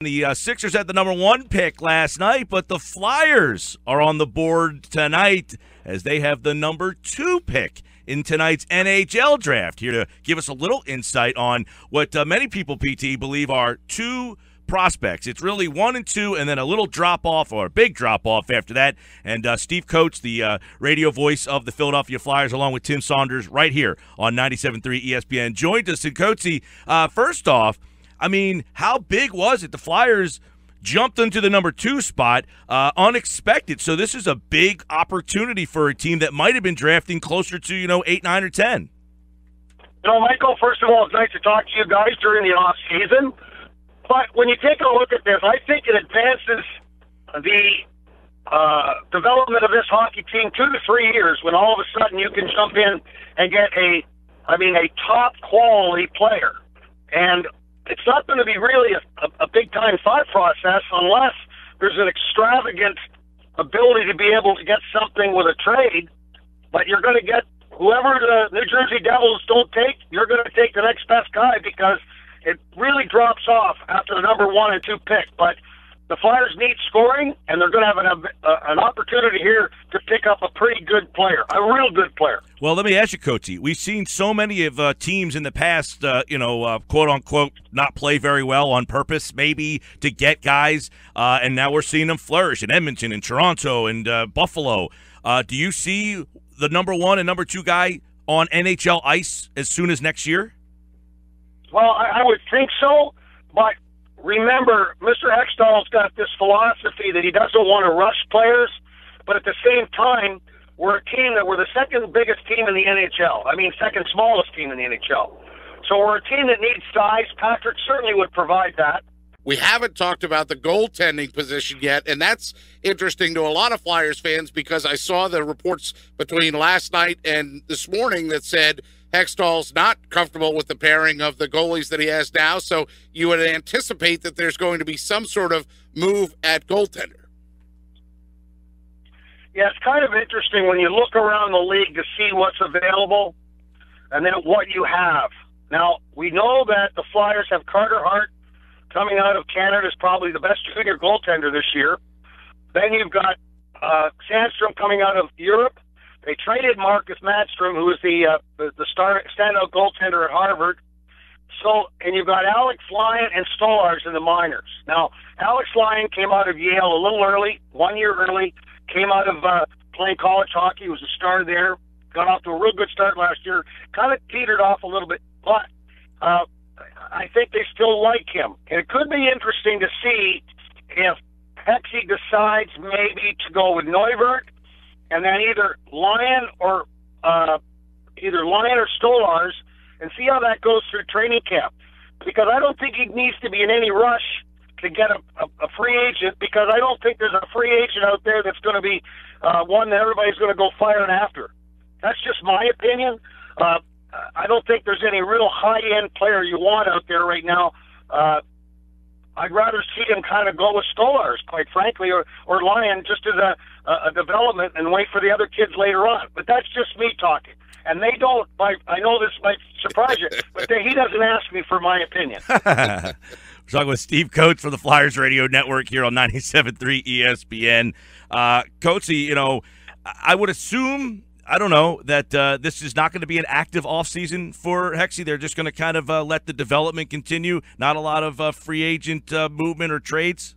The Sixers had the number 1 pick last night, but the Flyers are on the board tonight as they have the number 2 pick in tonight's NHL Draft. Here to give us a little insight on what many people, PT, believe are 2 prospects. It's really 1 and 2, and then a little drop-off or a big drop-off after that. And Steve Coates, the radio voice of the Philadelphia Flyers, along with Tim Saunders, right here on 97.3 ESPN, joined us. And Coatesy, first off, I mean, how big was it? The Flyers jumped into the number 2 spot, unexpected. So this is a big opportunity for a team that might have been drafting closer to, 8, 9, or 10. Michael, first of all, it's nice to talk to you guys during the offseason. But when you take a look at this, I think it advances the development of this hockey team 2 to 3 years when all of a sudden you can jump in and get a top-quality player. And it's not going to be really a big-time thought process unless there's an extravagant ability to be able to get something with a trade. But you're going to get whoever the New Jersey Devils don't take, you're going to take the next best guy because it really drops off after the number 1 and 2 pick. But the Flyers need scoring, and they're going to have an opportunity here to pick up a pretty good player, a real good player. Well, let me ask you, Coatesy. We've seen so many of teams in the past, quote-unquote, not play very well on purpose, maybe to get guys, and now we're seeing them flourish in Edmonton and Toronto and Buffalo. Do you see the number 1 and number 2 guy on NHL ice as soon as next year? Well, I would think so, but remember, Mr. Hextall's got this philosophy that he doesn't want to rush players, but at the same time, we're the second biggest team in the NHL. I mean, second smallest team in the NHL. So we're a team that needs size. Patrick certainly would provide that. We haven't talked about the goaltending position yet, and that's interesting to a lot of Flyers fans because I saw the reports between last night and this morning that said Hextall's not comfortable with the pairing of the goalies that he has now, so you would anticipate that there's going to be some sort of move at goaltender. Yeah, it's kind of interesting when you look around the league to see what's available and then what you have. Now, we know that the Flyers have Carter Hart coming out of Canada is probably the best junior goaltender this year. Then you've got Sandstrom coming out of Europe. They traded Marcus Madstrom, who is the standout goaltender at Harvard. So, and you've got Alex Lyon and Stolarz in the minors. Now, Alex Lyon came out of Yale a little early, 1 year early, came out of playing college hockey, was a star there, got off to a real good start last year, kind of teetered off a little bit, but I think they still like him. And it could be interesting to see if Hexy decides maybe to go with Neuvert, and then either Lyon or Stolarz, and see how that goes through training camp. Because I don't think he needs to be in any rush to get a free agent, because I don't think there's a free agent out there that's going to be one that everybody's going to go firing after. That's just my opinion. I don't think there's any real high-end player you want out there right now. I'd rather see him kind of go with Stolarz, quite frankly, or Lyon just as a development and wait for the other kids later on. But that's just me talking. And they don't, I know this might surprise you, but he doesn't ask me for my opinion. We're talking with Steve Coates from the Flyers Radio Network here on 97.3 ESPN. Coatesy, I would assume, I don't know, that this is not going to be an active offseason for Hexy. They're just going to kind of let the development continue, not a lot of free agent movement or trades?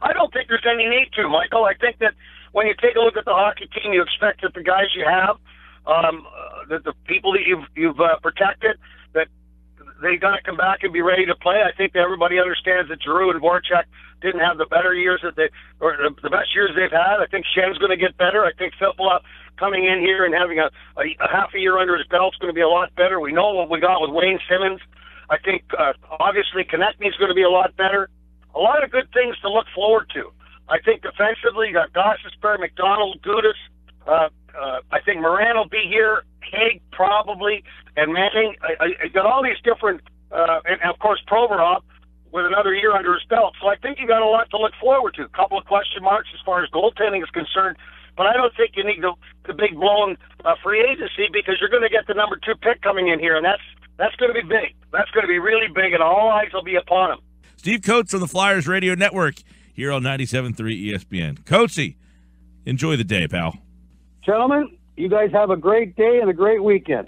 I don't think there's any need to, Michael. I think that when you take a look at the hockey team, you expect that the guys you have, that the people that you've protected, that they got to come back and be ready to play. I think that everybody understands that Giroux and Voracek didn't have the better years or the best years they've had. I think Schen's going to get better. I think Filppula coming in here and having a half a year under his belt is going to be a lot better. We know what we got with Wayne Simmons. I think obviously Konechny's going to be a lot better. A lot of good things to look forward to. I think defensively, you got Gostisbehere, McDonald, Gudas. I think Moran will be here, Haig probably, and Manning. I got all these different, and of course Provorov with another year under his belt. So I think you got a lot to look forward to. A couple of question marks as far as goaltending is concerned, but I don't think you need the big blown free agency, because you're going to get the number 2 pick coming in here, and that's going to be big. That's going to be really big, and all eyes will be upon him. Steve Coates on the Flyers Radio Network here on 97.3 ESPN. Coatesy, enjoy the day, pal. Gentlemen, you guys have a great day and a great weekend.